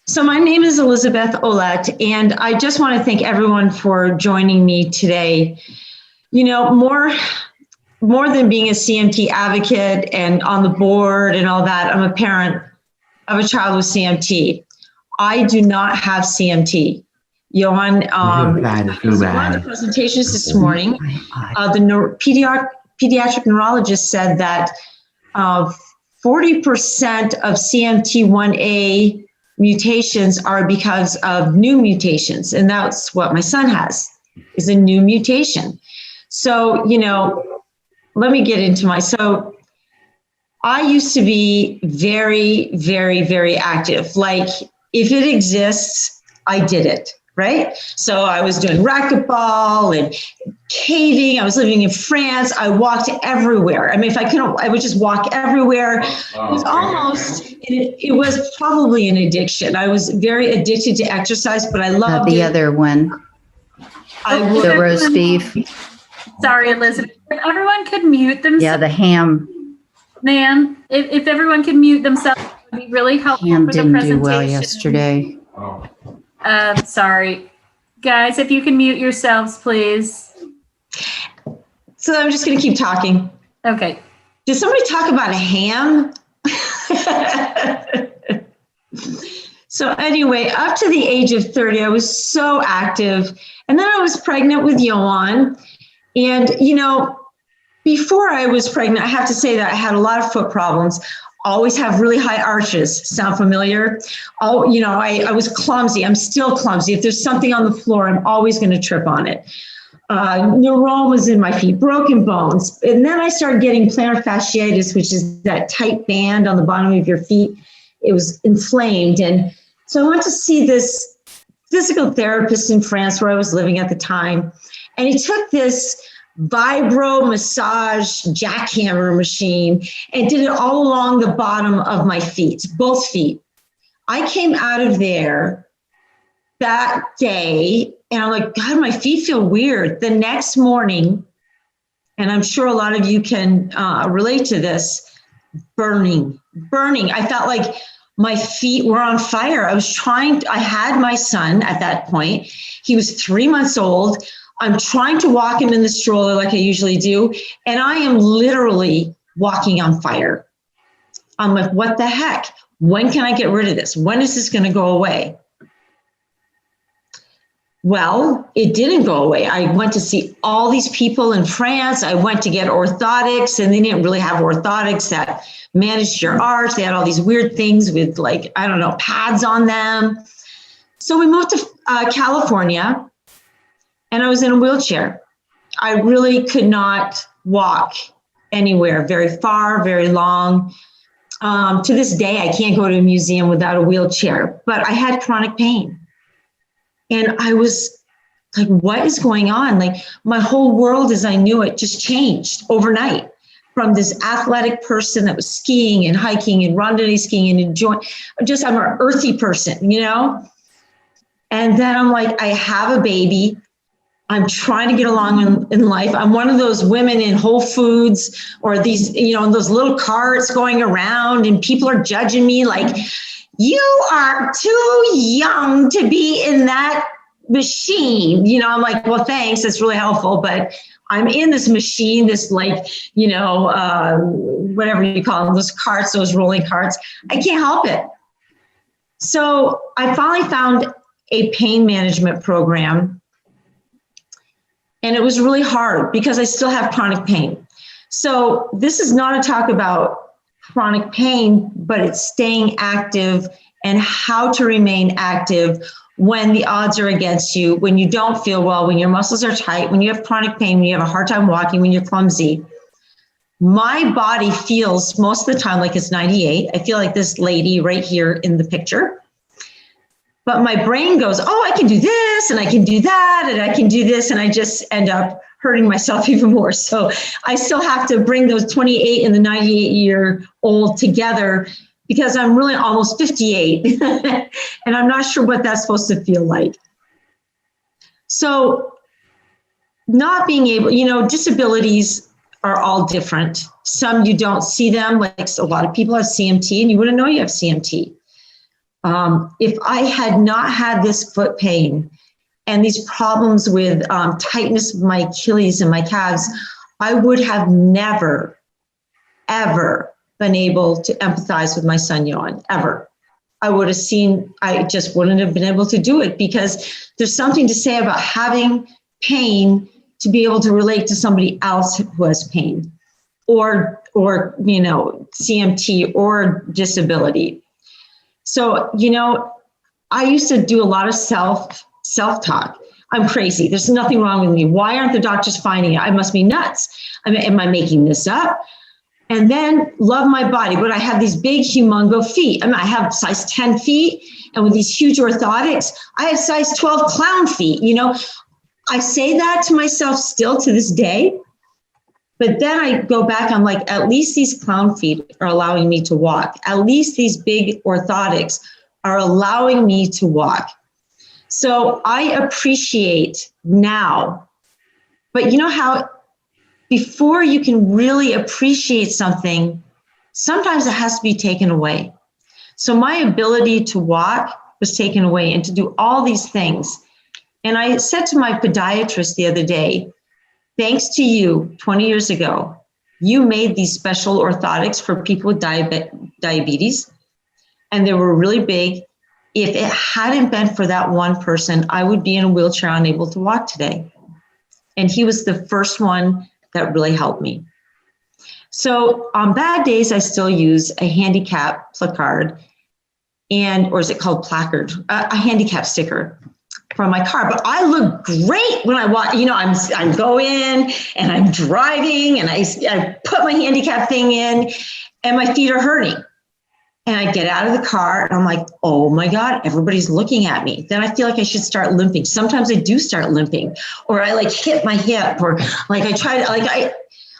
So my name is Elizabeth Ouellette, and I just want to thank everyone for joining me today. You know, more than being a CMT advocate and on the board and all that, I'm a parent of a child with CMT. I do not have CMT. Johan, one of the presentations this morning, the pediatric neurologist said that 40% of CMT1A mutations are because of new mutations. And that's what my son has, is a new mutation. So, you know, let me get into so I used to be very, very, very active. Like if it exists, I did it, right? So I was doing racquetball and caving. I was living in France. I walked everywhere. I mean, if I couldn't, I would just walk everywhere. It was it was probably an addiction. I was very addicted to exercise, but I loved the other one. The roast beef. Sorry, Elizabeth. If everyone could mute themselves. Yeah, the ham. Ma'am, if everyone could mute themselves, it would be really helpful Ham for the didn't presentation. do well yesterday. Sorry. Guys, if you can mute yourselves, please. So I'm just going to keep talking. Okay. Did somebody talk about a ham? So anyway, up to the age of 30, I was so active. And then I was pregnant with Johan. And, you know, before I was pregnant, I have to say that I had a lot of foot problems. Always have really high arches. Sound familiar? Oh, you know, I was clumsy. I'm still clumsy. If there's something on the floor, I'm always going to trip on it. Neuromas in my feet, broken bones. And then I started getting plantar fasciitis, which is that tight band on the bottom of your feet. It was inflamed. And so I went to see this physical therapist in France where I was living at the time. And he took this vibro massage jackhammer machine and did it all along the bottom of my feet, both feet. I came out of there that day and I'm like, God, my feet feel weird. The next morning, and I'm sure a lot of you can relate to this, burning. I felt like my feet were on fire. I had my son at that point. He was 3 months old. I'm trying to walk him in the stroller like I usually do. And I am literally walking on fire. I'm like, what the heck? When can I get rid of this? When is this going to go away? Well, it didn't go away. I went to see all these people in France. I went to get orthotics, and they didn't really have orthotics that managed your arch. They had all these weird things with, like, I don't know, pads on them. So we moved to California, and I was in a wheelchair. I really could not walk anywhere very far, very long. To this day, I can't go to a museum without a wheelchair, but I had chronic pain. And I was like, what is going on? Like my whole world as I knew it just changed overnight from this athletic person that was skiing and hiking and randonnée skiing and enjoying, I'm an earthy person, you know? And then I'm like, I have a baby. I'm trying to get along in life. I'm one of those women in Whole Foods or these, you know, those little carts going around and people are judging me like, you are too young to be in that machine. You know, I'm like, well, thanks. That's really helpful. But I'm in this machine, this like, you know, whatever you call them, those carts, those rolling carts. I can't help it. So I finally found a pain management program. And it was really hard because I still have chronic pain. So this is not a talk about chronic pain, but it's staying active and how to remain active when the odds are against you, when you don't feel well, when your muscles are tight, when you have chronic pain, when you have a hard time walking, when you're clumsy. My body feels most of the time like it's 98. I feel like this lady right here in the picture. But my brain goes, oh, I can do this and I can do that and I can do this. And I just end up hurting myself even more. So I still have to bring those 28 and the 98-year-old together because I'm really almost 58 and I'm not sure what that's supposed to feel like. So not being able, you know, disabilities are all different. Some you don't see them, like a lot of people have CMT and you wouldn't know you have CMT. If I had not had this foot pain and these problems with tightness of my Achilles and my calves, I would have never, ever been able to empathize with my son, Johan, ever. I just wouldn't have been able to do it, because there's something to say about having pain to be able to relate to somebody else who has pain or CMT or disability. So, I used to do a lot of self-talk. I'm crazy. There's nothing wrong with me. Why aren't the doctors finding it? I must be nuts. Am I making this up? And then love my body, but I have these big, humongo feet. I have size 10 feet, and with these huge orthotics, I have size 12 clown feet. I say that to myself still to this day, but then I go back, I'm like, at least these clown feet are allowing me to walk. At least these big orthotics are allowing me to walk. So I appreciate now, but you know how before you can really appreciate something, sometimes it has to be taken away. So my ability to walk was taken away and to do all these things. And I said to my podiatrist the other day, thanks to you 20 years ago, you made these special orthotics for people with diabetes, and they were really big. If it hadn't been for that one person, I would be in a wheelchair, unable to walk today. And he was the first one that really helped me. So on bad days, I still use a handicap placard, or is it called placard? A handicap sticker from my car. But I look great when I walk. I'm going and I'm driving and I put my handicap thing in and my feet are hurting. And I get out of the car and I'm like, oh my God, everybody's looking at me. Then I feel like I should start limping. Sometimes I do start limping, or I hit my hip, or I'm like,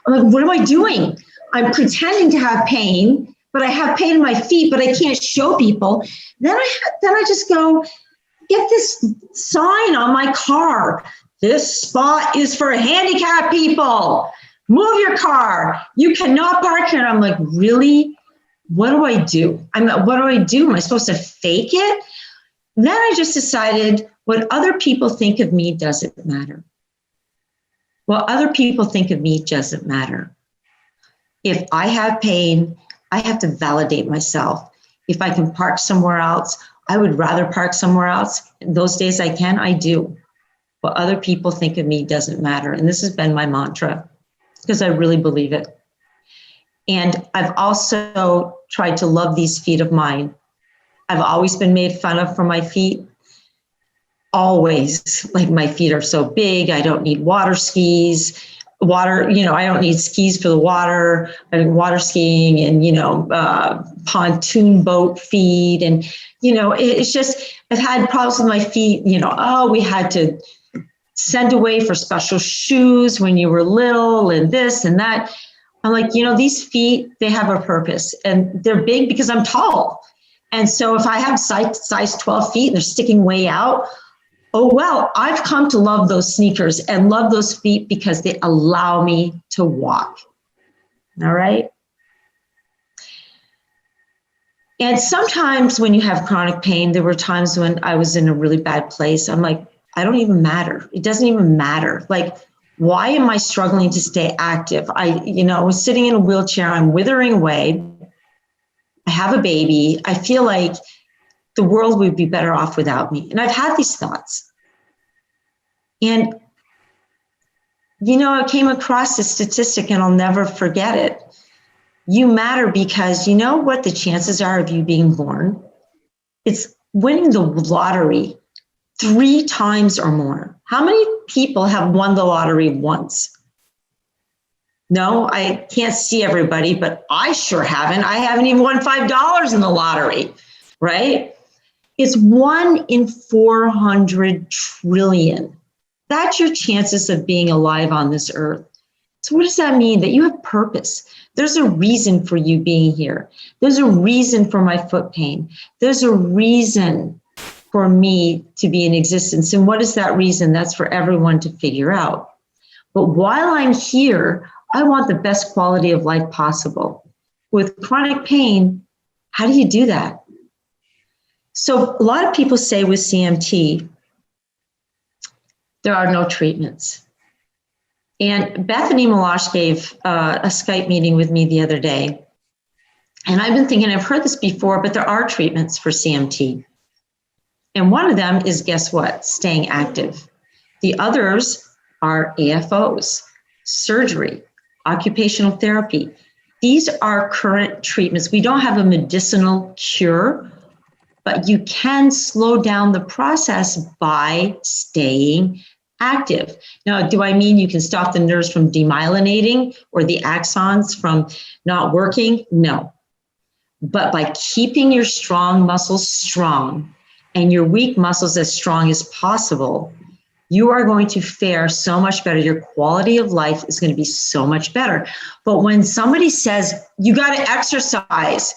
what am I doing? I'm pretending to have pain, but I have pain in my feet, but I can't show people. Then I just go, get this sign on my car. This spot is for handicapped people. Move your car. You cannot park here. And I'm like, really? What do I do? What do I do? Am I supposed to fake it? Then I just decided what other people think of me doesn't matter. What other people think of me doesn't matter. If I have pain, I have to validate myself. If I can park somewhere else, I would rather park somewhere else. Those days I can, I do. What other people think of me doesn't matter. And this has been my mantra, because I really believe it. And I've also tried to love these feet of mine. I've always been made fun of for my feet. Always. Like, my feet are so big. I don't need water skis. I don't need skis for the water. I mean, water skiing and, pontoon boat feet. And, it's just, I've had problems with my feet. We had to send away for special shoes when you were little and this and that. I'm like, these feet, they have a purpose, and they're big because I'm tall. And so if I have size 12 feet and they're sticking way out, oh, well, I've come to love those sneakers and love those feet because they allow me to walk. All right. And sometimes when you have chronic pain, there were times when I was in a really bad place. I'm like, I don't even matter. It doesn't even matter. Like, why am I struggling to stay active? I was sitting in a wheelchair. I'm withering away. I have a baby. I feel like the world would be better off without me. And I've had these thoughts. And, I came across this statistic, and I'll never forget it. You matter because you know what the chances are of you being born? It's winning the lottery 3 times or more. How many people have won the lottery once? No, I can't see everybody, but I sure haven't. I haven't even won $5 in the lottery, right? It's 1 in 400 trillion. That's your chances of being alive on this earth. So what does that mean? That you have purpose. There's a reason for you being here. There's a reason for my foot pain. There's a reason for me to be in existence. And what is that reason? That's for everyone to figure out. But while I'm here, I want the best quality of life possible. With chronic pain, how do you do that? So a lot of people say with CMT, there are no treatments. And Bethany Malash gave a Skype meeting with me the other day. And I've been thinking, I've heard this before, but there are treatments for CMT. And one of them is, guess what? Staying active. The others are AFOs, surgery, occupational therapy. These are current treatments. We don't have a medicinal cure, but you can slow down the process by staying active. Now, do I mean you can stop the nerves from demyelinating or the axons from not working? No. But by keeping your strong muscles strong and your weak muscles as strong as possible, you are going to fare so much better. Your quality of life is going to be so much better. But when somebody says, you got to exercise,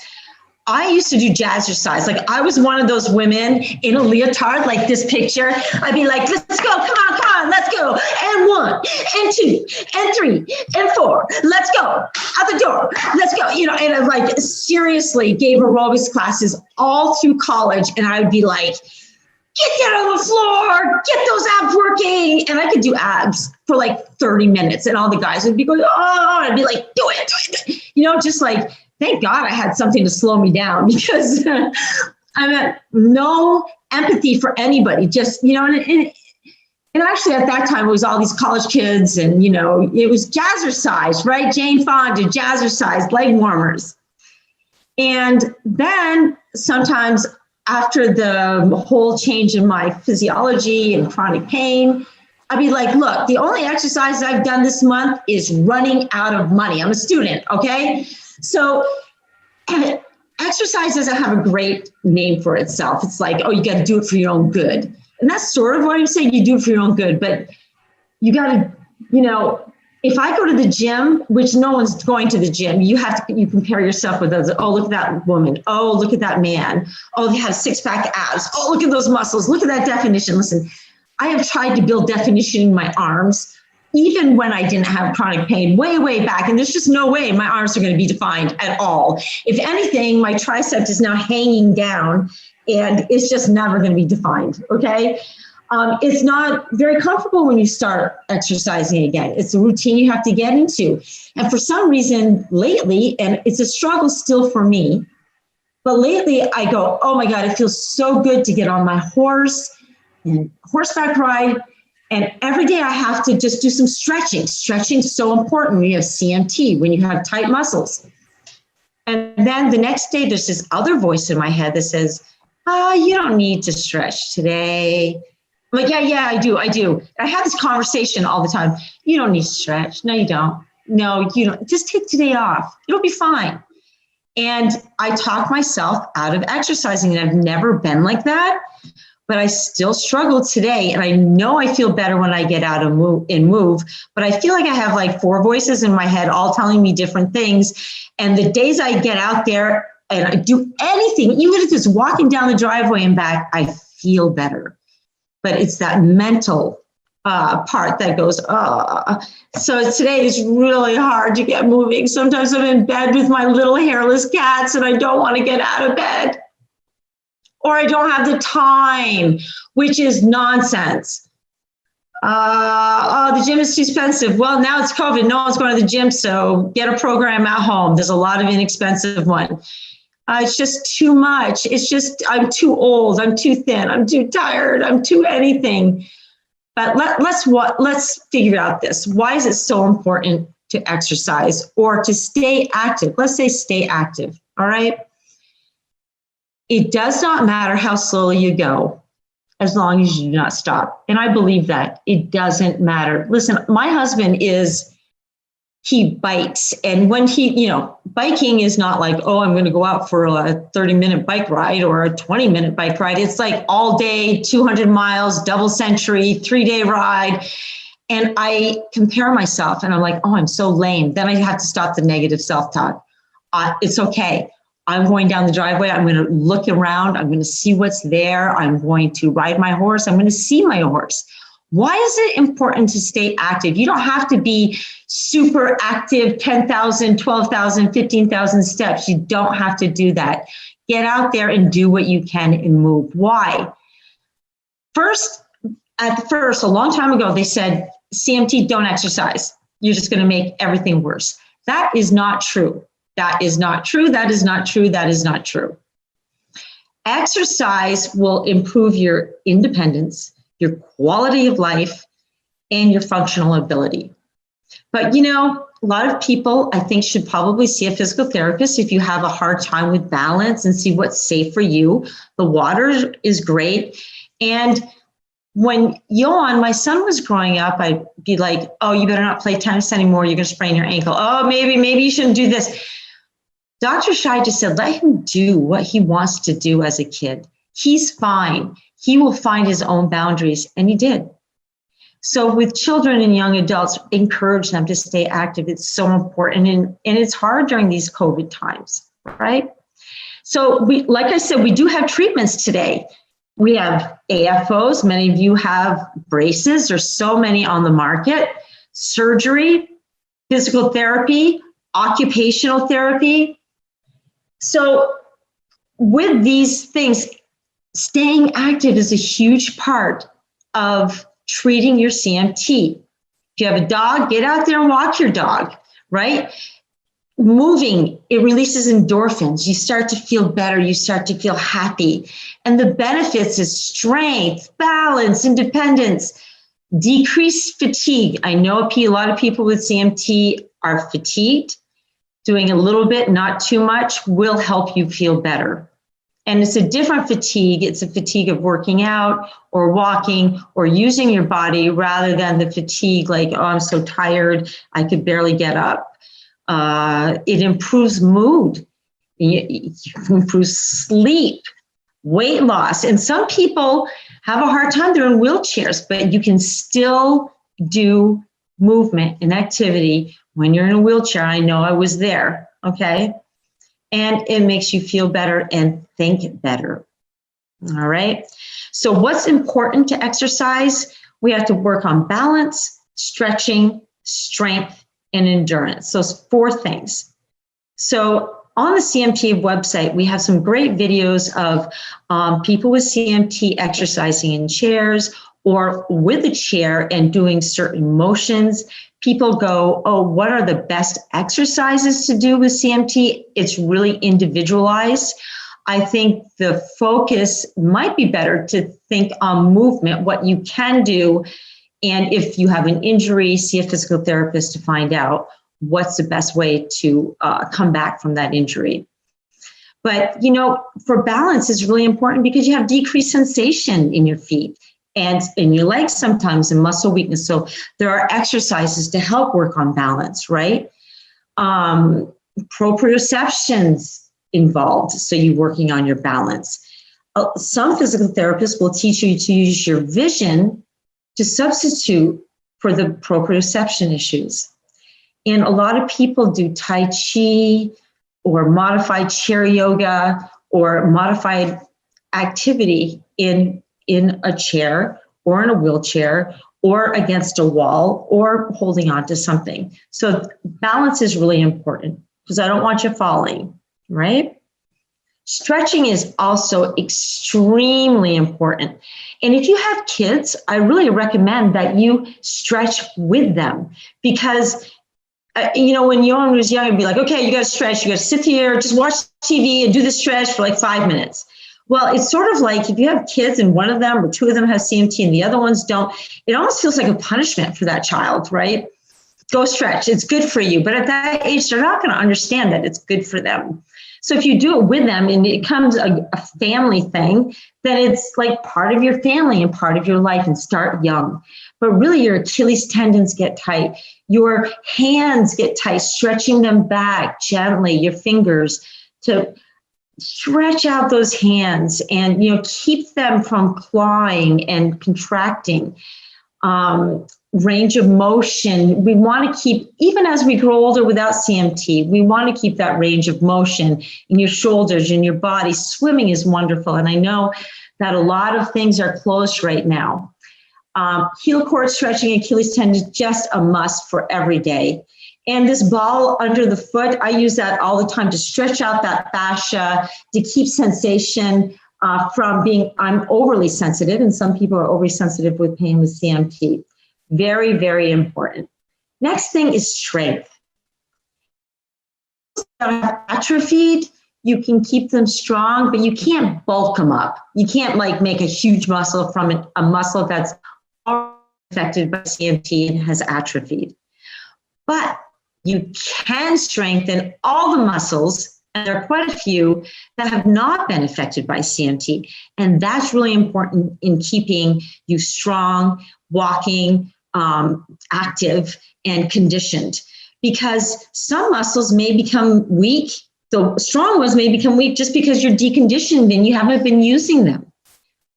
I used to do jazzercise. Like I was one of those women in a leotard, like this picture. I'd be like, let's go, come on, let's go. And 1, and 2, and 3, and 4, let's go, out the door, let's go. You know, and I like seriously gave aerobics classes all through college. And I would be like, get down on the floor, get those abs working. And I could do abs for like 30 minutes. And all the guys would be going, oh, and I'd be like, do it. You know, just like, thank God I had something to slow me down because I'm at no empathy for anybody. Just, you know, and actually at that time it was all these college kids and, you know, it was jazzercise, right? Jane Fonda, jazzercise, leg warmers. And then sometimes after the whole change in my physiology and chronic pain, I'd be like, look, the only exercise I've done this month is running out of money. I'm a student, okay? So exercise doesn't have a great name for itself. It's like, oh, you got to do it for your own good. And that's sort of what I'm saying. You do it for your own good, but you got to, you know, if I go to the gym, which no one's going to the gym, you compare yourself with others. Oh, look at that woman. Oh, look at that man. Oh, they have 6-pack abs. Oh, look at those muscles. Look at that definition. Listen, I have tried to build definition in my arms even when I didn't have chronic pain way back, and there's just no way my arms are going to be defined at all. If anything, my tricep is now hanging down and it's just never going to be defined, okay? It's not very comfortable when you start exercising again. It's a routine you have to get into. And for some reason lately, and it's a struggle still for me, but lately I go, oh my God, it feels so good to get on my horse and horseback ride. And every day I have to just do some stretching. Stretching is so important when you have CMT, when you have tight muscles. And then the next day, there's this other voice in my head that says, you don't need to stretch today. I'm like, yeah, I do. I have this conversation all the time. You don't need to stretch. No, you don't. No, you don't. Just take today off. It'll be fine. And I talk myself out of exercising, and I've never been like that. But I still struggle today. And I know I feel better when I get out and move, but I feel like I have like 4 voices in my head, all telling me different things. And the days I get out there and I do anything, even if it's walking down the driveway and back, I feel better. But it's that mental part that goes, So today is really hard to get moving. Sometimes I'm in bed with my little hairless cats and I don't want to get out of bed. Or I don't have the time, which is nonsense. The gym is too expensive. Well, now it's COVID. No one's going to the gym, so get a program at home. There's a lot of inexpensive one. It's just too much. It's just, I'm too old. I'm too thin. I'm too tired. I'm too anything. But let's figure out this. Why is it so important to exercise or to stay active? Let's say stay active, all right? It does not matter how slowly you go, as long as you do not stop. And I believe that. It doesn't matter. Listen, my husband he bikes. And when biking is not like, oh, I'm going to go out for a 30-minute bike ride or a 20-minute bike ride. It's like all day, 200 miles, double century, 3-day ride. And I compare myself and I'm like, oh, I'm so lame. Then I have to stop the negative self-talk. It's okay. I'm going down the driveway. I'm going to look around. I'm going to see what's there. I'm going to ride my horse. I'm going to see my horse. Why is it important to stay active? You don't have to be super active, 10,000, 12,000, 15,000 steps. You don't have to do that. get out there and do what you can and move. Why? At first, a long time ago, they said, CMT, don't exercise. You're just going to make everything worse. That is not true. That is not true. That is not true. That is not true. Exercise will improve your independence, your quality of life, and your functional ability. But, you know, a lot of people, I think, should probably see a physical therapist if you have a hard time with balance and see what's safe for you. The water is great. And when Johan, my son, was growing up, I'd be like, oh, you better not play tennis anymore. You're going to sprain your ankle. Oh, maybe you shouldn't do this. Dr. Shai just said, let him do what he wants to do as a kid. He's fine. He will find his own boundaries. And he did. So with children and young adults, encourage them to stay active. It's so important. And it's hard during these COVID times, right? So like I said, we do have treatments today. We have AFOs. Many of you have braces. There's so many on the market. Surgery, physical therapy, occupational therapy. So with these things, staying active is a huge part of treating your CMT. If you have a dog, get out there and walk your dog, right? Moving, it releases endorphins. You start to feel better. You start to feel happy. And the benefits is strength, balance, independence, decreased fatigue. I know a lot of people with CMT are fatigued. Doing a little bit, not too much, will help you feel better. And it's a different fatigue. It's a fatigue of working out or walking or using your body rather than the fatigue like, oh, I'm so tired, I could barely get up. It improves mood, it improves sleep, weight loss. And some people have a hard time, they're in wheelchairs, but you can still do movement and activity when you're in a wheelchair. I know I was there, okay? And it makes you feel better and think better, all right? So what's important to exercise? We have to work on balance, stretching, strength, and endurance. So 4 things. So on the CMT website, we have some great videos of people with CMT exercising in chairs or with a chair and doing certain motions. People go, oh, what are the best exercises to do with CMT? It's really individualized. I think the focus might be better to think on movement, what you can do. And if you have an injury, see a physical therapist to find out what's the best way to come back from that injury. But, you know, for balance is really important because you have decreased sensation in your feet and in your legs sometimes and muscle weakness. So there are exercises to help work on balance, right? Proprioception's involved, so you're working on your balance. Some physical therapists will teach you to use your vision to substitute for the proprioception issues. And a lot of people do Tai Chi or modified chair yoga or modified activity in a chair or in a wheelchair or against a wall or holding on to something. So balance is really important because I don't want you falling, right? Stretching is also extremely important. And if you have kids, I really recommend that you stretch with them because, you know, when Johan was young, I'd be like, okay, you got to stretch. You got to sit here, just watch TV and do the stretch for like 5 minutes. Well, it's sort of like if you have kids and one of them or 2 of them have CMT and the other ones don't, it almost feels like a punishment for that child, right? Go stretch. It's good for you. But at that age, they're not going to understand that it's good for them. So if you do it with them and it becomes a family thing, then it's like part of your family and part of your life, and start young. But really your Achilles tendons get tight. Your hands get tight, stretching them back gently, your fingers, to stretch out those hands and, you know, keep them from clawing and contracting. Range of motion, we want to keep, even as we grow older without CMT, we want to keep that range of motion in your shoulders, in your body. Swimming is wonderful. And I know that a lot of things are closed right now. Heel cord stretching, Achilles tendon, just a must for every day. And this ball under the foot, I use that all the time to stretch out that fascia, to keep sensation from being, I'm overly sensitive, and some people are overly sensitive with pain with CMT. Very, very important. Next thing is strength. Atrophied, you can keep them strong, but you can't bulk them up. You can't like make a huge muscle from a muscle that's affected by CMT and has atrophied. But you can strengthen all the muscles, and there are quite a few that have not been affected by CMT. And that's really important in keeping you strong, walking, active, and conditioned. Because some muscles may become weak, the strong ones may become weak just because you're deconditioned and you haven't been using them.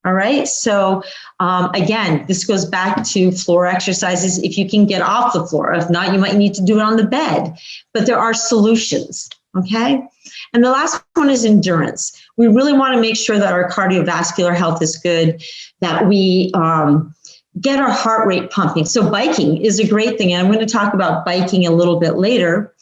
All right. So again, this goes back to floor exercises if you can get off the floor. If not, you might need to do it on the bed. But there are solutions. Okay. And the last one is endurance. We really want to make sure that our cardiovascular health is good, that we get our heart rate pumping. So biking is a great thing. And I'm going to talk about biking a little bit later.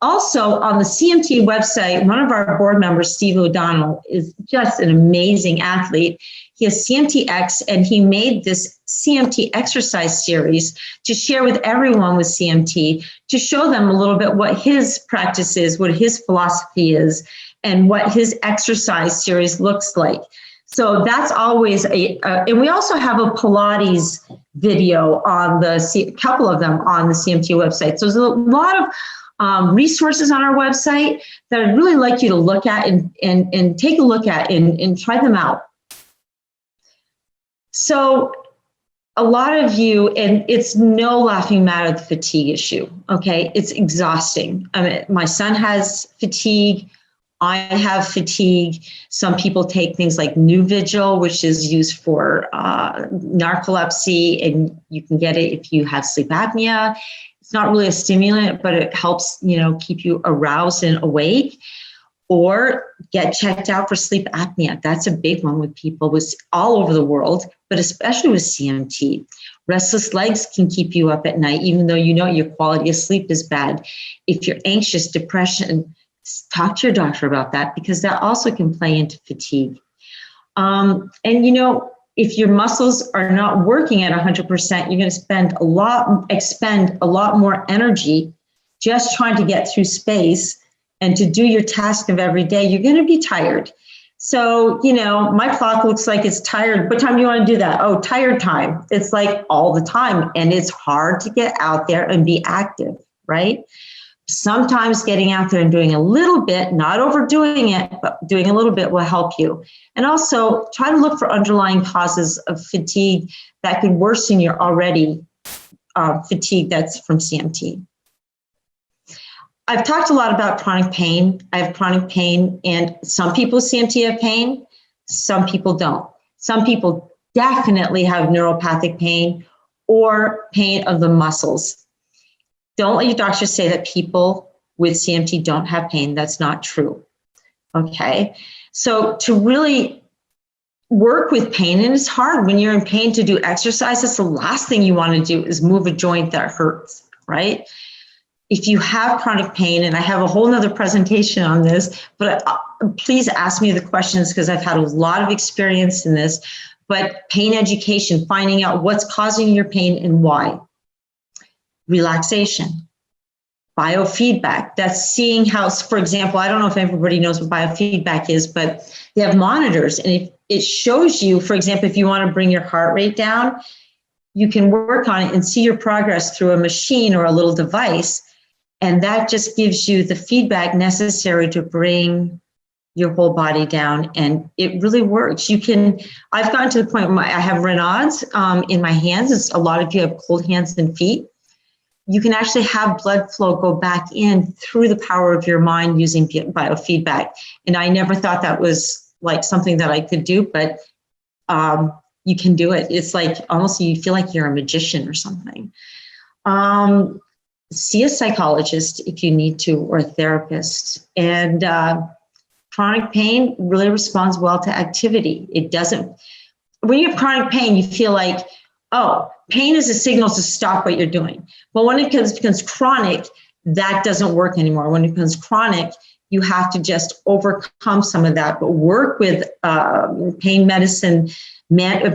Also, on the CMT website, one of our board members, Steve O'Donnell, is just an amazing athlete. He has CMTX, and he made this CMT exercise series to share with everyone with CMT, to show them a little bit what his practice is, what his philosophy is, and what his exercise series looks like. So that's always and we also have a Pilates video on a couple of them on the CMT website. So there's a lot of resources on our website that I'd really like you to look at and take a look at and try them out. So a lot of you, and it's no laughing matter, the fatigue issue, okay? It's exhausting. I mean, my son has fatigue. I have fatigue. Some people take things like Nuvigil, which is used for narcolepsy, and you can get it if you have sleep apnea. It's not really a stimulant, but it helps, keep you aroused and awake. Or get checked out for sleep apnea. That's a big one with people with all over the world, but especially with CMT. Restless legs can keep you up at night, even though your quality of sleep is bad. If you're anxious, depression, talk to your doctor about that, because that also can play into fatigue. If your muscles are not working at 100%, you're going to expend a lot more energy just trying to get through space and to do your task of every day. You're going to be tired. So, my clock looks like it's tired. What time do you want to do that? Oh, tired time. It's like all the time. And it's hard to get out there and be active, right? Sometimes getting out there and doing a little bit, not overdoing it, but doing a little bit will help you. And also try to look for underlying causes of fatigue that could worsen your already fatigue that's from CMT. I've talked a lot about chronic pain. I have chronic pain, and some people with CMT have pain, some people don't. Some people definitely have neuropathic pain or pain of the muscles. Don't let your doctor say that people with CMT don't have pain. That's not true. Okay. So to really work with pain, and it's hard when you're in pain to do exercise. That's the last thing you want to do is move a joint that hurts, right? If you have chronic pain, and I have a whole nother presentation on this, but please ask me the questions because I've had a lot of experience in this. But pain education, finding out what's causing your pain and why. Relaxation, biofeedback, that's seeing how, for example, I don't know if everybody knows what biofeedback is, but they have monitors, and it shows you, for example, if you want to bring your heart rate down, you can work on it and see your progress through a machine or a little device, and that just gives you the feedback necessary to bring your whole body down, and it really works. I've gotten to the point where I have Raynaud's in my hands. A lot of you have cold hands and feet. You can actually have blood flow go back in through the power of your mind using biofeedback. And I never thought that was like something that I could do, but you can do it. It's like almost you feel like you're a magician or something. See a psychologist if you need to, or a therapist. And chronic pain really responds well to activity. It doesn't, when you have chronic pain, you feel like, oh, pain is a signal to stop what you're doing. But when it becomes chronic, that doesn't work anymore. When it becomes chronic, you have to just overcome some of that, but work with pain medicine,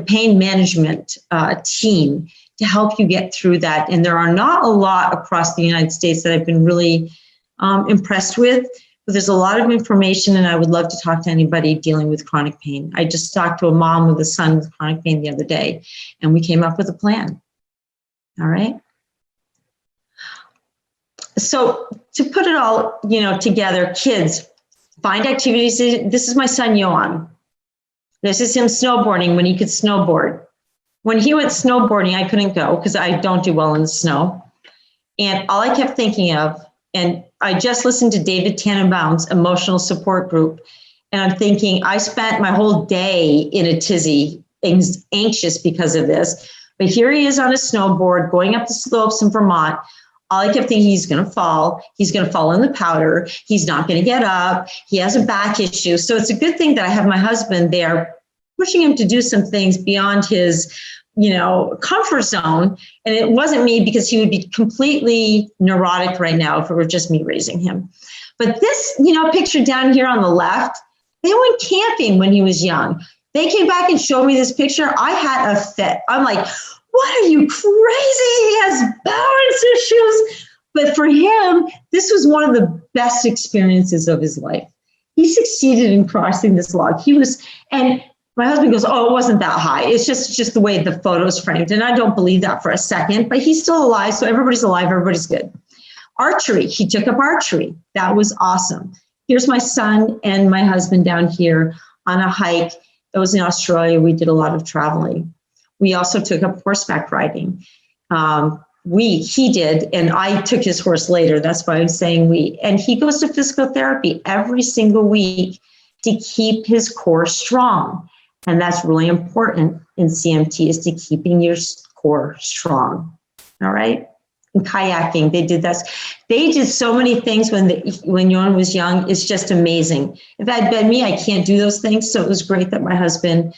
pain management team to help you get through that. And there are not a lot across the United States that I've been really impressed with, but there's a lot of information, and I would love to talk to anybody dealing with chronic pain. I just talked to a mom with a son with chronic pain the other day, and we came up with a plan. All right. So to put it all, together, kids, find activities. This is my son, Johan. This is him snowboarding when he could snowboard. When he went snowboarding, I couldn't go because I don't do well in the snow. And all I kept thinking of, and I just listened to David Tannenbaum's emotional support group, and I'm thinking, I spent my whole day in a tizzy, anxious because of this. But here he is on a snowboard going up the slopes in Vermont. All I kept thinking, he's going to fall. He's going to fall in the powder. He's not going to get up. He has a back issue. So it's a good thing that I have my husband there pushing him to do some things beyond his, comfort zone. And it wasn't me, because he would be completely neurotic right now if it were just me raising him. But this, picture down here on the left, they went camping when he was young. They came back and showed me this picture. I had a fit. I'm like, what are you, crazy? He has balance issues. But for him, this was one of the best experiences of his life. He succeeded in crossing this log. And my husband goes, oh, it wasn't that high. It's just the way the photo's framed. And I don't believe that for a second, but he's still alive. So everybody's alive. Everybody's good. Archery. He took up archery. That was awesome. Here's my son and my husband down here on a hike. It was in Australia. We did a lot of traveling. We also took up horseback riding. He did, and I took his horse later. That's why I'm saying we. And he goes to physical therapy every single week to keep his core strong. And that's really important in CMT, is to keeping your core strong. All right. And kayaking, they did that. They did so many things when Johan was young. It's just amazing. If that had been me, I can't do those things. So it was great that my husband,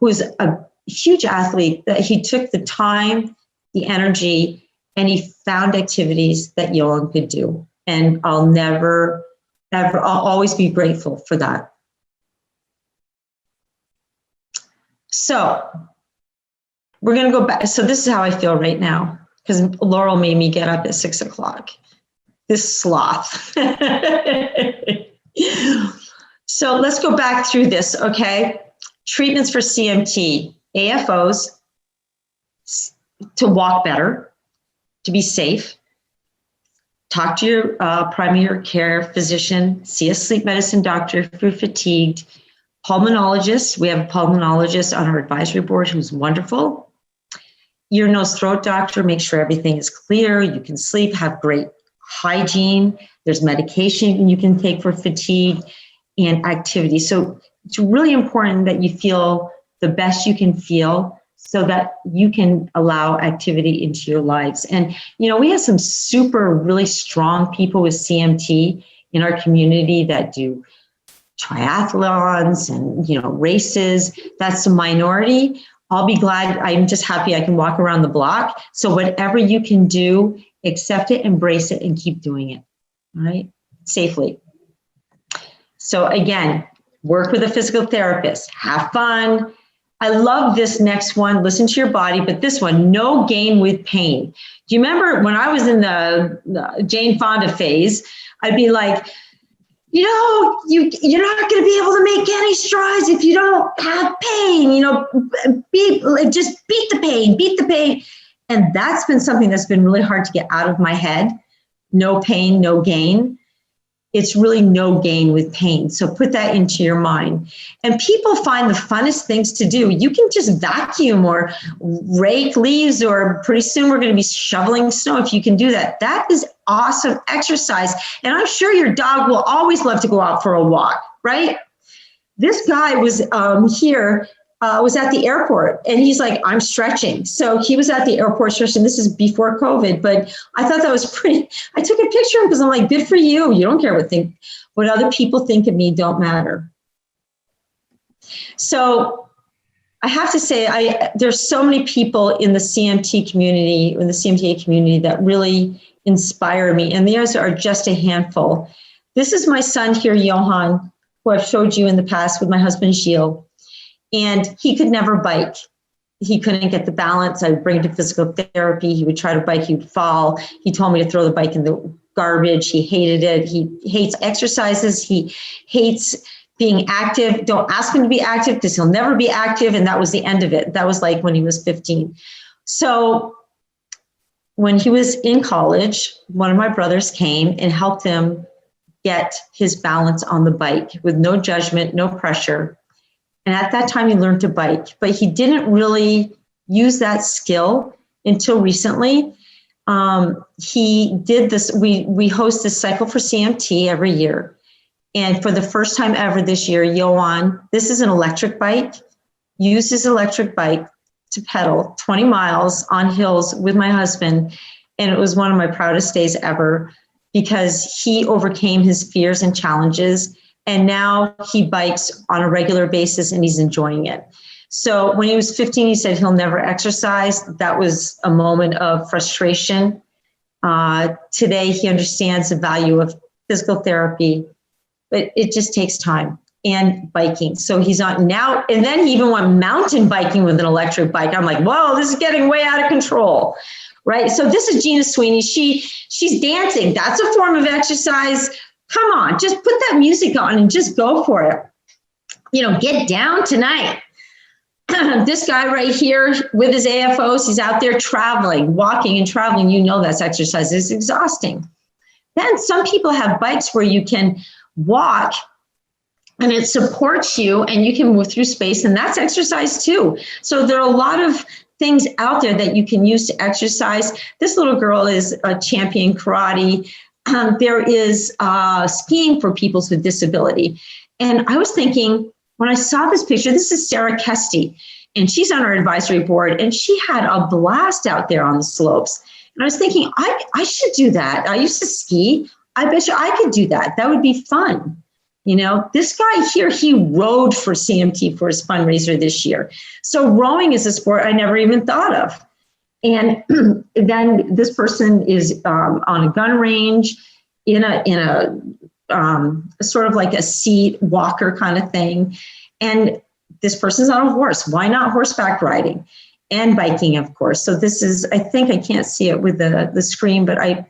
who's a huge athlete, that he took the time, the energy, and he found activities that Johan could do. And I'll always be grateful for that. So we're going to go back. So this is how I feel right now, because Laurel made me get up at 6 o'clock. This sloth. So let's go back through this, okay? Treatments for CMT, AFOs, to walk better, to be safe, talk to your primary care physician, see a sleep medicine doctor if you're fatigued, pulmonologist. We have a pulmonologist on our advisory board who's wonderful. Ear, nose, throat doctor, make sure everything is clear. You can sleep, have great hygiene. There's medication you can take for fatigue and activity. So it's really important that you feel the best you can feel so that you can allow activity into your lives. And, we have some really strong people with CMT in our community that do triathlons and, races. That's a minority. I'll be glad. I'm just happy I can walk around the block. So whatever you can do, accept it, embrace it, and keep doing it, all right? Safely. So again, work with a physical therapist, have fun. I love this next one, listen to your body, but this one, no gain with pain. Do you remember when I was in the Jane Fonda phase, I'd be like, you're not going to be able to make any strides if you don't have pain, just beat the pain. And that's been something that's been really hard to get out of my head. No pain, no gain. It's really no gain with pain. So put that into your mind. And people find the funnest things to do. You can just vacuum or rake leaves, or pretty soon we're going to be shoveling snow if you can do that. That is awesome exercise. And I'm sure your dog will always love to go out for a walk, right? This guy was was at the airport, and he's like, I'm stretching. So he was at the airport stretching. This is before COVID, but I thought that was pretty. I took a picture of him because I'm like, good for you. You don't care what other people think of me, don't matter. So I have to say, there's so many people in the CMTA community that really inspire me, and theirs are just a handful. This is my son here, Johan, who I've showed you in the past with my husband, Gilles, and he could never bike. He couldn't get the balance. I would bring him to physical therapy. He would try to bike, he would fall. He told me to throw the bike in the garbage. He hated it. He hates exercises. He hates being active. Don't ask him to be active because he'll never be active. And that was the end of it. That was like when he was 15. So when he was in college, one of my brothers came and helped him get his balance on the bike with no judgment, no pressure. And at that time, he learned to bike, but he didn't really use that skill until recently. He did this, we host this Cycle for CMT every year. And for the first time ever this year, Johan, this is an electric bike, used his electric bike to pedal 20 miles on hills with my husband. And it was one of my proudest days ever because he overcame his fears and challenges. And now he bikes on a regular basis and he's enjoying it. So when he was 15, he said he'll never exercise. That was a moment of frustration. Today, he understands the value of physical therapy, but it just takes time, and biking. So he's on now, and then he even went mountain biking with an electric bike. I'm like, whoa, this is getting way out of control, right? So this is Gina Sweeney. She's dancing. That's a form of exercise. Come on, just put that music on and just go for it. Get down tonight. This guy right here with his AFOs, he's out there traveling, walking and traveling. That's exercise. It's exhausting. Then some people have bikes where you can walk and it supports you and you can move through space, and that's exercise too. So there are a lot of things out there that you can use to exercise. This little girl is a champion karate. There is skiing for people with disability. And I was thinking, when I saw this picture, this is Sarah Kesty, and she's on our advisory board, and she had a blast out there on the slopes. And I was thinking, I should do that. I used to ski. I bet you I could do that. That would be fun. This guy here, he rowed for CMT for his fundraiser this year. So rowing is a sport I never even thought of. And then this person is on a gun range in a sort of like a seat walker kind of thing. And this person's on a horse. Why not horseback riding and biking, of course? So this is, I think I can't see it with the screen, but I'm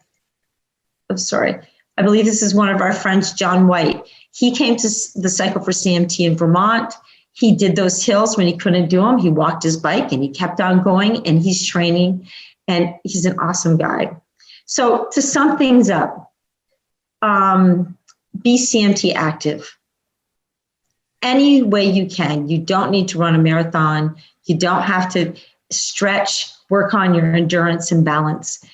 sorry. I believe this is one of our friends, John White. He came to the Cycle for CMT in Vermont. He did those hills when he couldn't do them. He walked his bike and he kept on going, and he's training, and he's an awesome guy. So to sum things up, be CMT active any way you can. You don't need to run a marathon. You don't have to stretch, work on your endurance and balance.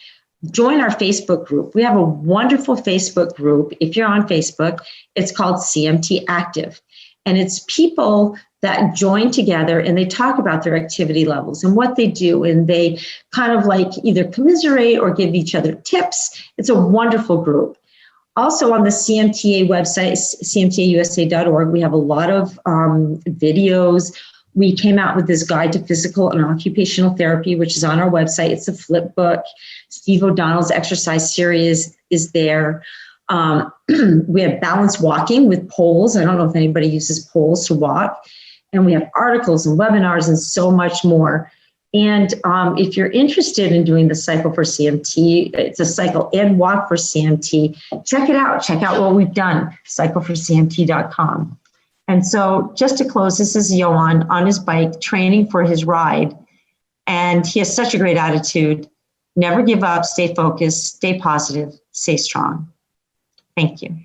Join our Facebook group. We have a wonderful Facebook group. If you're on Facebook, it's called CMT Active. And it's people that join together and they talk about their activity levels and what they do. And they kind of like either commiserate or give each other tips. It's a wonderful group. Also on the CMTA website, cmtausa.org, we have a lot of videos. We came out with this guide to physical and occupational therapy, which is on our website. It's a flip book. Steve O'Donnell's exercise series is there. We have balanced walking with poles. I don't know if anybody uses poles to walk. And we have articles and webinars and so much more. And if you're interested in doing the Cycle for CMT, it's a cycle and walk for CMT, check it out. Check out what we've done, cycleforcmt.com. And so just to close, this is Johan on his bike training for his ride. And he has such a great attitude. Never give up, stay focused, stay positive, stay strong. Thank you.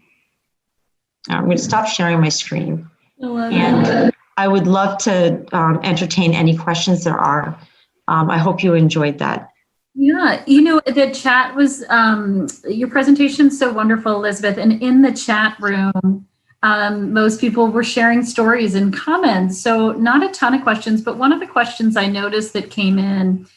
I'm going to stop sharing my screen. And I would love to entertain any questions there are. I hope you enjoyed that. Yeah, the chat was, your presentation's so wonderful, Elizabeth. And in the chat room, most people were sharing stories and comments. So not a ton of questions, but one of the questions I noticed that came in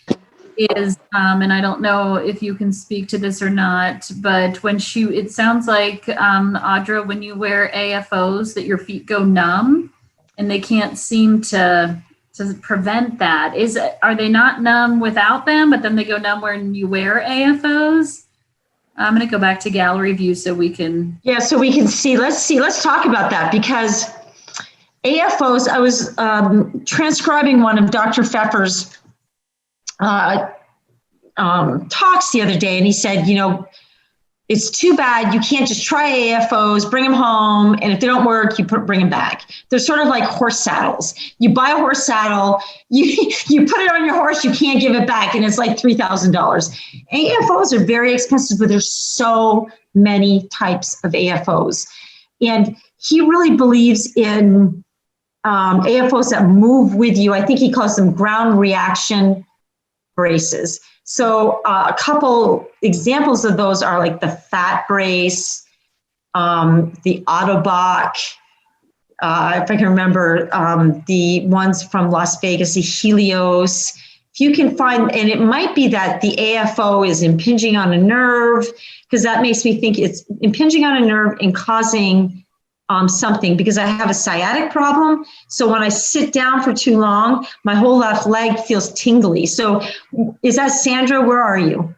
is, and I don't know if you can speak to this or not, but it sounds like, Audra, when you wear AFOs, that your feet go numb and they can't seem to to prevent that? Are they not numb without them, but then they go numb when you wear AFOs? I'm going to go back to gallery view so we can. Yeah, so we can see. Let's talk about that, because AFOs, I was transcribing one of Dr. Pfeffer's talks the other day, and he said, it's too bad you can't just try AFOs, bring them home, and if they don't work, you bring them back. They're sort of like horse saddles. You buy a horse saddle, you put it on your horse, you can't give it back, and it's like $3,000. AFOs are very expensive, but there's so many types of AFOs. And he really believes in AFOs that move with you. I think he calls them ground reaction braces. So a couple examples of those are like the Fat Brace, the Autobach, if I can remember, the ones from Las Vegas, the Helios. If you can find, and it might be that the AFO is impinging on a nerve, because that makes me think it's impinging on a nerve and causing something, because I have a sciatic problem. So when I sit down for too long, my whole left leg feels tingly. So is that Sandra? Where are you?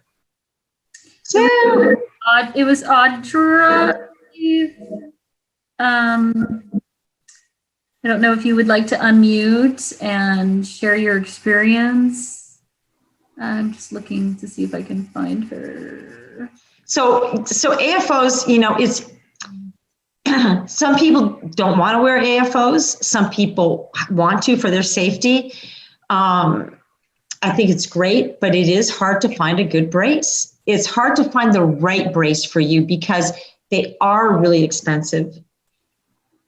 It was Audra. I don't know if you would like to unmute and share your experience. I'm just looking to see if I can find her. So AFOs, it's some people don't want to wear AFOs. Some people want to for their safety. I think it's great, but it is hard to find a good brace. It's hard to find the right brace for you because they are really expensive.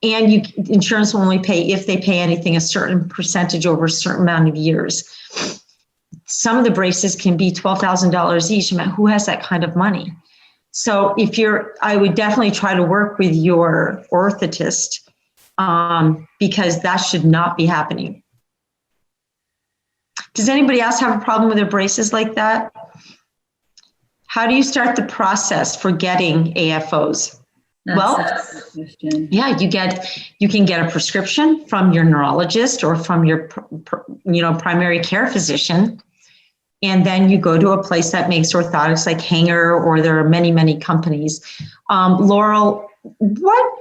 And insurance will only pay, if they pay anything, a certain percentage over a certain amount of years. Some of the braces can be $12,000 each. I mean, who has that kind of money? So I would definitely try to work with your orthotist, because that should not be happening. Does anybody else have a problem with their braces like that? How do you start the process for getting AFOs? Yeah, you can get a prescription from your neurologist or from your primary care physician. And then you go to a place that makes orthotics like Hanger, or there are many, many companies. Laurel, what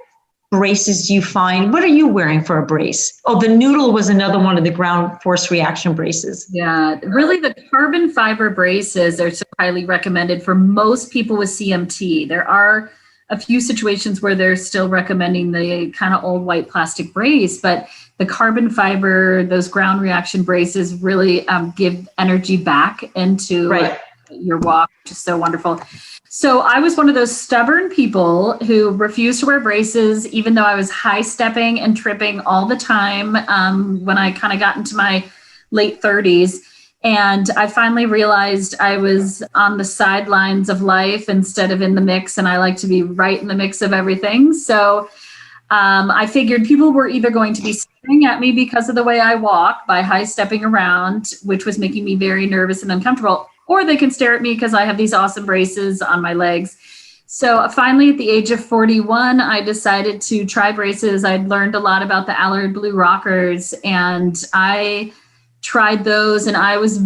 braces do you find? What are you wearing for a brace? Oh, the Noodle was another one of the ground force reaction braces. Yeah, really the carbon fiber braces are so highly recommended for most people with CMT. There are a few situations where they're still recommending the kind of old white plastic brace, but the carbon fiber, those ground reaction braces really give energy back into your walk, which is so wonderful. So I was one of those stubborn people who refused to wear braces, even though I was high stepping and tripping all the time when I kind of got into my late 30s. And I finally realized I was on the sidelines of life instead of in the mix, and I like to be right in the mix of everything. So I figured people were either going to be staring at me because of the way I walk by high stepping around, which was making me very nervous and uncomfortable, or they can stare at me because I have these awesome braces on my legs. So finally, at the age of 41, I decided to try braces. I'd learned a lot about the Allard Blue Rockers, and I tried those, and I was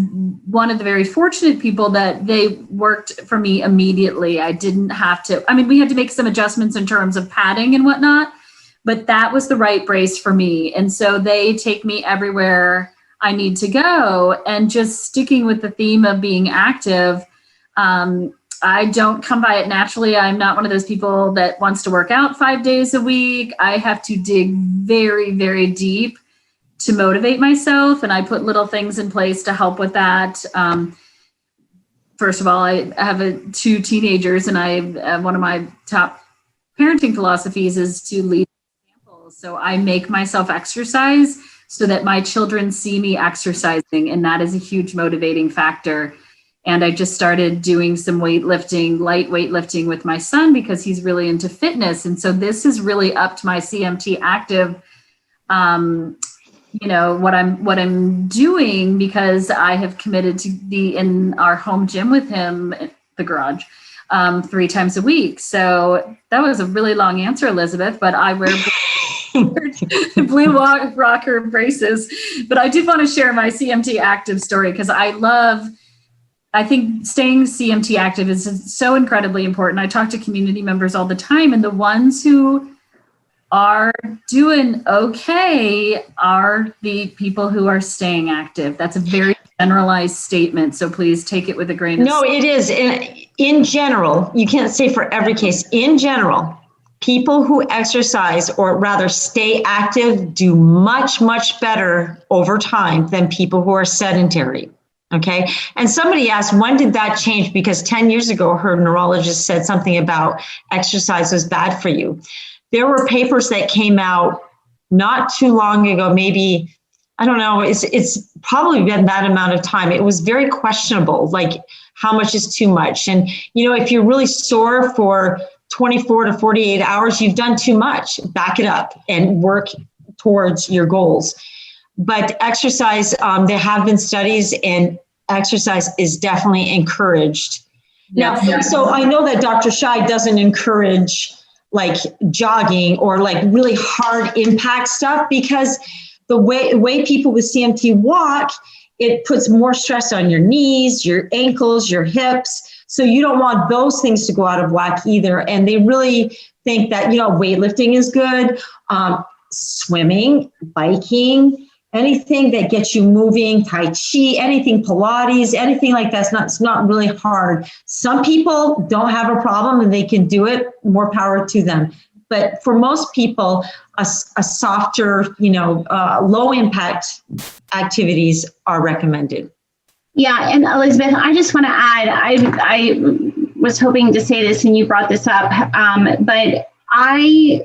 one of the very fortunate people that they worked for me immediately. I didn't have to, we had to make some adjustments in terms of padding and whatnot, but that was the right brace for me. And so they take me everywhere I need to go. And just sticking with the theme of being active, I don't come by it naturally. I'm not one of those people that wants to work out 5 days a week. I have to dig very, very deep to motivate myself. And I put little things in place to help with that. First of all, I have two teenagers, and one of my top parenting philosophies is to lead examples. So I make myself exercise so that my children see me exercising. And that is a huge motivating factor. And I just started doing some weightlifting, light weightlifting with my son because he's really into fitness. And so this has really upped my CMT active what I'm doing, because I have committed to be in our home gym with him at the garage 3 times a week. So that was a really long answer, Elizabeth, but I wear Blue rocker braces. But I did want to share my CMT active story because I think staying CMT active is so incredibly important. I talk to community members all the time, and the ones who are doing okay are the people who are staying active. That's a very generalized statement, so please take it with a grain of salt. No, it is. In general, you can't say for every case. In general, people who exercise, or rather stay active, do much, much better over time than people who are sedentary. Okay. And somebody asked, when did that change? Because 10 years ago, her neurologist said something about exercise was bad for you. There were papers that came out not too long ago, maybe, I don't know, it's probably been that amount of time. It was very questionable, like how much is too much. And, if you're really sore for 24 to 48 hours, you've done too much. Back it up and work towards your goals. But exercise, there have been studies, and exercise is definitely encouraged. Now, so I know that Dr. Shai doesn't encourage like jogging or like really hard impact stuff, because the way people with CMT walk, it puts more stress on your knees, your ankles, your hips. So you don't want those things to go out of whack either. And they really think that, weightlifting is good, swimming, biking, anything that gets you moving, Tai Chi, anything, Pilates, anything like that's it's not really hard. Some people don't have a problem and they can do it, more power to them. But for most people, a softer, low impact activities are recommended. Yeah, and Elizabeth, I just want to add, I was hoping to say this and you brought this up, but I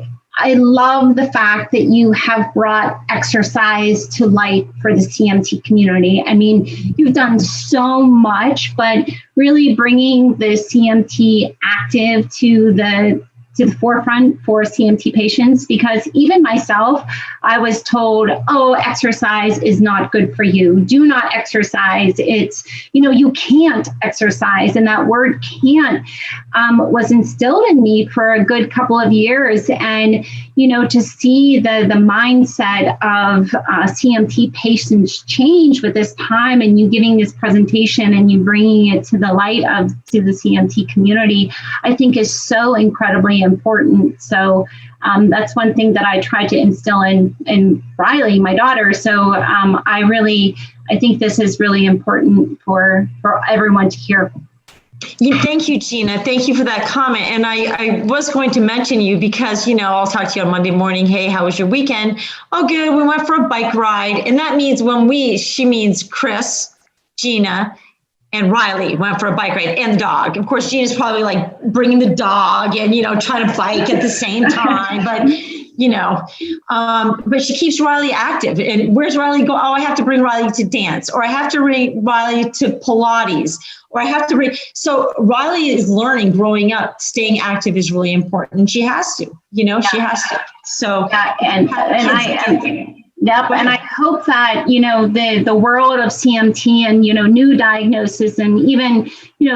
love the fact that you have brought exercise to light for the CMT community. I mean, you've done so much, but really bringing the CMT active to the forefront for CMT patients, because even myself, I was told, exercise is not good for you. Do not exercise. It's, you can't exercise. And that word can't was instilled in me for a good couple of years. And, to see the mindset of CMT patients change with this time, and you giving this presentation and you bringing it to the light to the CMT community, I think is so incredibly important. So that's one thing that I try to instill in Riley, my daughter. So I think this is really important for everyone to hear. Yeah, thank you, Gina. Thank you for that comment. And I was going to mention you because, I'll talk to you on Monday morning. Hey, how was your weekend? Oh, good. We went for a bike ride. And that means she means Chris, Gina, and Riley went for a bike ride, and the dog. Of course, Gina's probably like bringing the dog and, trying to bike at the same time. But, but she keeps Riley active. And where's Riley go? Oh, I have to bring Riley to dance, or I have to bring Riley to Pilates, or I have to bring. So Riley is learning, growing up, staying active is really important. She has to, she has to. So, and I hope that, the world of CMT and, new diagnosis, and even,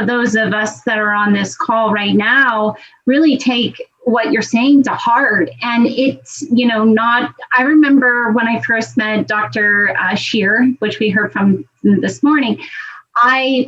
those of us that are on this call right now really take what you're saying to heart. And it's, I remember when I first met Dr. Shear, which we heard from this morning, I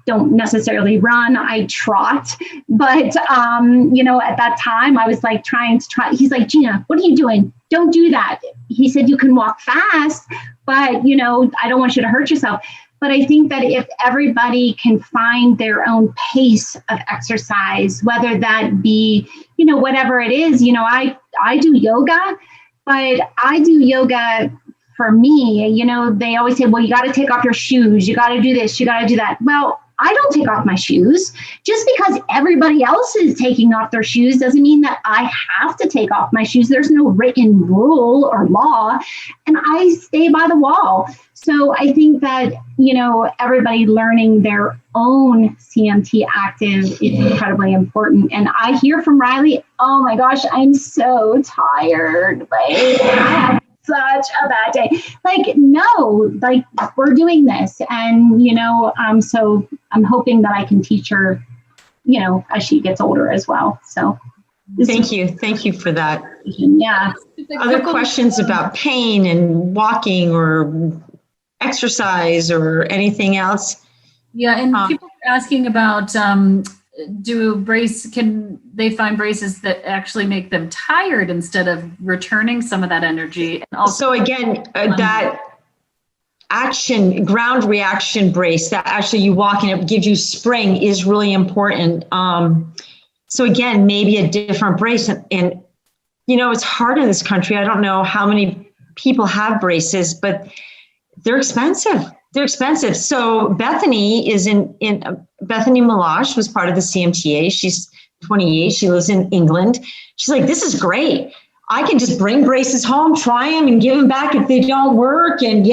don't necessarily run, I trot, but, at that time I was like trying to trot. He's like, Gina, what are you doing? Don't do that. He said, you can walk fast, but, I don't want you to hurt yourself. But I think that if everybody can find their own pace of exercise, whether that be, whatever it is, I do yoga, but I do yoga for me. They always say, well, you got to take off your shoes. You got to do this. You got to do that. Well, I don't take off my shoes. Just because everybody else is taking off their shoes doesn't mean that I have to take off my shoes. There's no written rule or law, and I stay by the wall. So I think that, everybody learning their own CMT active is incredibly important. And I hear from Riley, oh my gosh, I'm so tired. Like, I have such a bad day. Like, no, like, we're doing this. And, so I'm hoping that I can teach her, as she gets older as well. So thank you. Thank you for that. Yeah. Other questions about pain and walking or exercise or anything else? Yeah, and people are asking about can they find braces that actually make them tired instead of returning some of that energy? And also, so again, that ground reaction brace that actually you walk and it gives you spring is really important. So again, maybe a different brace. And it's hard in this country. I don't know how many people have braces, but they're expensive. They're expensive. So Bethany is Bethany Malash was part of the CMTA. She's 28. She lives in England. She's like, this is great. I can just bring braces home, try them, and give them back if they don't work. And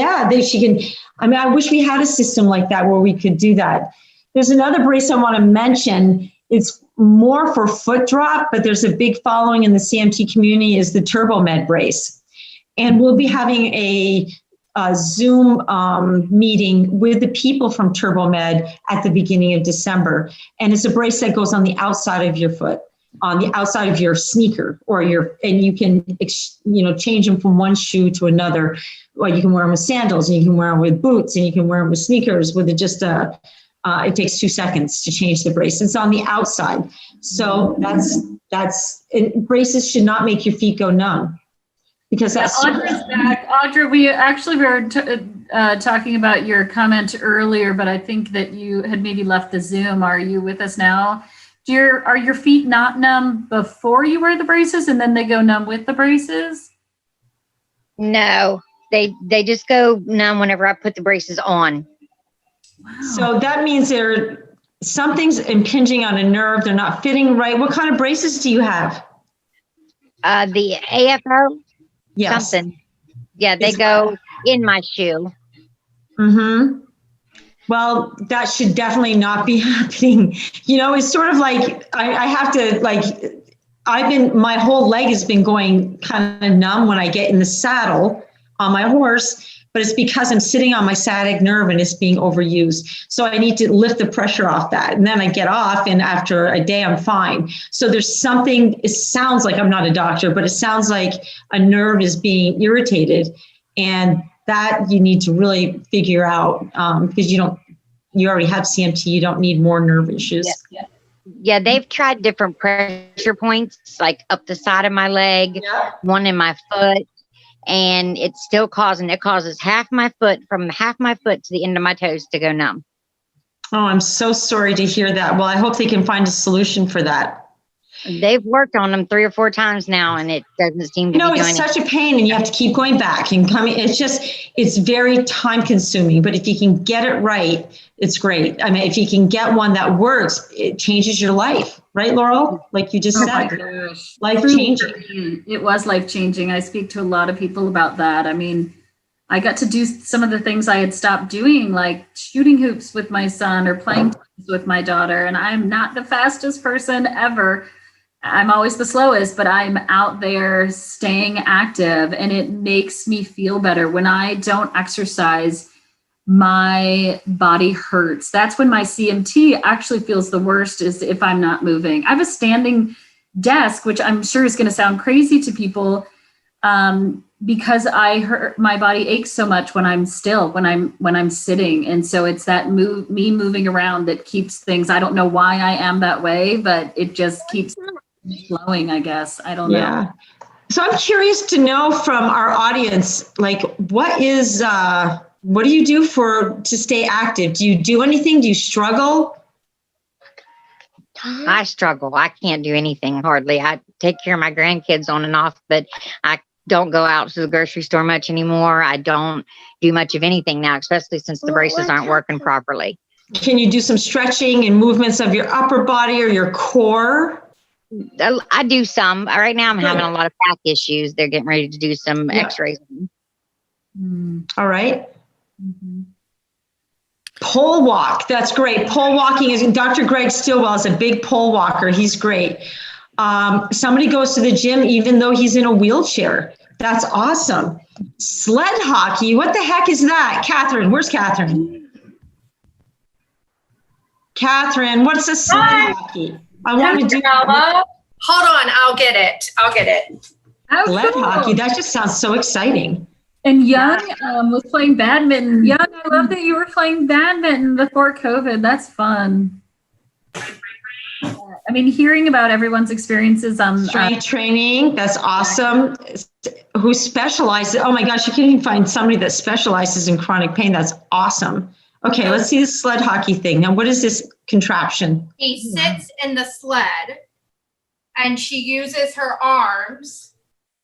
she can. I mean, I wish we had a system like that where we could do that. There's another brace I want to mention. It's more for foot drop, but there's a big following in the CMT community is the TurboMed brace. And we'll be having a Zoom meeting with the people from TurboMed at the beginning of December. And it's a brace that goes on the outside of your foot, on the outside of your sneaker, and you can, change them from one shoe to another. Well, you can wear them with sandals, and you can wear them with boots, and you can wear them with sneakers with it takes 2 seconds to change the brace. It's on the outside. So braces should not make your feet go numb. Because that's Audra's back. Audra, we actually were talking about your comment earlier, but I think that you had maybe left the Zoom. Are you with us now? Are your feet not numb before you wear the braces and then they go numb with the braces? No, they just go numb whenever I put the braces on. Wow. So that means something's impinging on a nerve. They're not fitting right. What kind of braces do you have? The AFO. Yes. Something. Yeah, they go in my shoe. Mm-hmm. Well, that should definitely not be happening. It's sort of like I have to my whole leg has been going kind of numb when I get in the saddle on my horse, but it's because I'm sitting on my sciatic nerve and it's being overused. So I need to lift the pressure off that. And then I get off, and after a day, I'm fine. So there's something, it sounds like, I'm not a doctor, but it sounds like a nerve is being irritated. And that you need to really figure out because you already have CMT, you don't need more nerve issues. Yeah, they've tried different pressure points, like up the side of my leg, one in my foot. And it's still it causes half my foot to the end of my toes to go numb. Oh, I'm so sorry to hear that. Well, I hope they can find a solution for that. They've worked on them 3 or 4 times now, and it doesn't seem to be doing it. It's such a pain, and you have to keep going back and coming. It's very time consuming, but if you can get it right, it's great. I mean, if you can get one that works, it changes your life. Right, Laurel? Like you just said, my gosh. Life changing. It was life changing. I speak to a lot of people about that. I mean, I got to do some of the things I had stopped doing, like shooting hoops with my son or playing tennis with my daughter. And I'm not the fastest person ever. I'm always the slowest, but I'm out there staying active, and it makes me feel better. When I don't exercise, my body hurts. That's when my CMT actually feels the worst, is if I'm not moving. I have a standing desk, which I'm sure is going to sound crazy to people, because my body aches so much when I'm still, when I'm sitting. And so it's that me moving around that keeps things. I don't know why I am that way, but it just keeps flowing, I guess. I don't know. Yeah. So I'm curious to know from our audience, like, what do you do to stay active? Do you do anything? Do you struggle? I struggle. I can't do anything hardly. I take care of my grandkids on and off, but I don't go out to the grocery store much anymore. I don't do much of anything now, especially since the braces aren't working properly. Can you do some stretching and movements of your upper body or your core? I do some. Right now I'm having a lot of back issues. They're getting ready to do some x-rays. All right. Mm-hmm. Pole walk. That's great. Pole walking is, Dr. Greg Stillwell is a big pole walker. He's great. Somebody goes to the gym even though he's in a wheelchair. That's awesome. Sled hockey. What the heck is that? Catherine, where's Catherine? Catherine, what's a sled hockey? I want to do. Hold on, I'll get it. Sled hockey, that just sounds so exciting. And Young was playing badminton. Young, I love that you were playing badminton before COVID. That's fun. I mean, hearing about everyone's experiences on strength training, that's awesome. Who specializes? Oh my gosh, you can even find somebody that specializes in chronic pain. That's awesome. Okay, let's see the sled hockey thing. Now, what is this contraption? He sits in the sled, and she uses her arms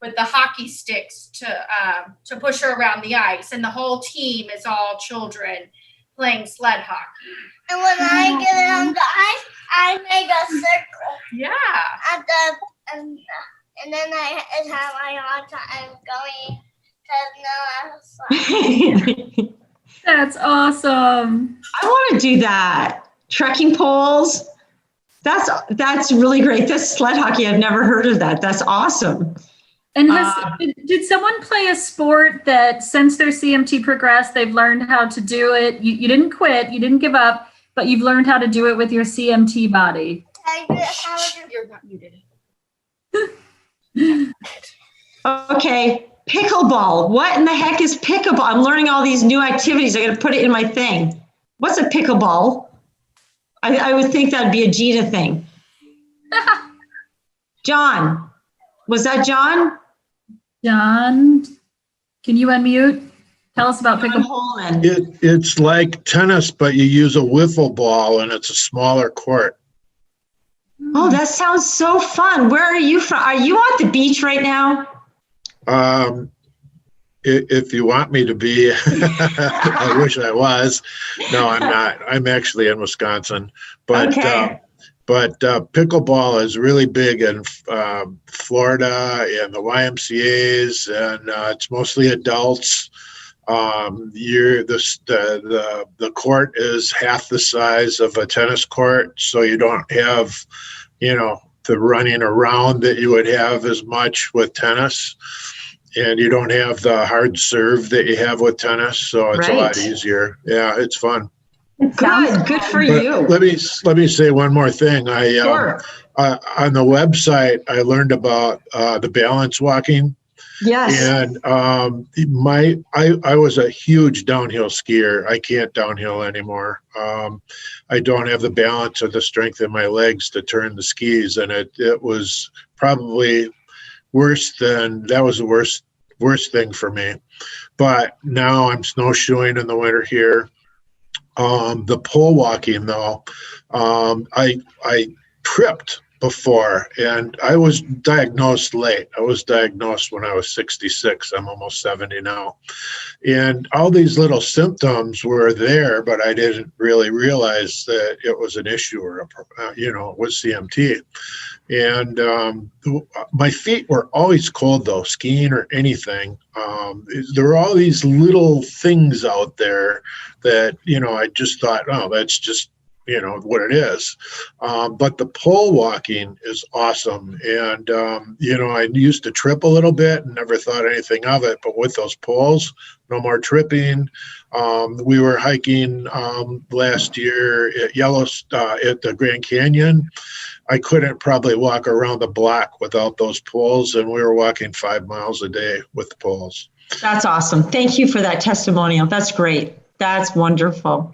with the hockey sticks to push her around the ice, and the whole team is all children playing sled hockey. And when I get on the ice, I make a circle. Yeah. And then I have my hard time going to no. That's awesome. I want to do that. Trekking poles. That's really great. This sled hockey, I've never heard of that. That's awesome. And did someone play a sport that since their CMT progressed, they've learned how to do it? You didn't quit, you didn't give up, but you've learned how to do it with your CMT body. You're not muted. Okay, pickleball. What in the heck is pickleball? I'm learning all these new activities. I got to put it in my thing. What's a pickleball? I would think that'd be a Gina thing. John, was that John? John, can you unmute? Tell us about pickleball. It's like tennis, but you use a wiffle ball and it's a smaller court. Oh, that sounds so fun. Where are you from? Are you on the beach right now? If you want me to be, I wish I was. No, I'm not. I'm actually in Wisconsin. But okay. Pickleball is really big in Florida and the YMCA's, and it's mostly adults. The court is half the size of a tennis court, so you don't have, the running around that you would have as much with tennis, and you don't have the hard serve that you have with tennis, so it's a lot easier. Yeah, it's fun. Good for you. Let me say one more thing. Sure. On the website, I learned about the balance walking. Yes. And I was a huge downhill skier. I can't downhill anymore. I don't have the balance or the strength in my legs to turn the skis, and it was probably worse than that was the worst thing for me. But now I'm snowshoeing in the winter here. The pole walking though, I tripped before, and I was diagnosed late. I was diagnosed when I was 66. I'm almost 70 now. And all these little symptoms were there, but I didn't really realize that it was an issue or, it was CMT. And my feet were always cold though, skiing or anything. There were all these little things out there that, I just thought, oh, that's just, what it is. But the pole walking is awesome. And, I used to trip a little bit and never thought anything of it, but with those poles, no more tripping. We were hiking last year at at the Grand Canyon. I couldn't probably walk around the block without those poles, and we were walking 5 miles a day with the poles. That's awesome. Thank you for that testimonial. That's great. That's wonderful.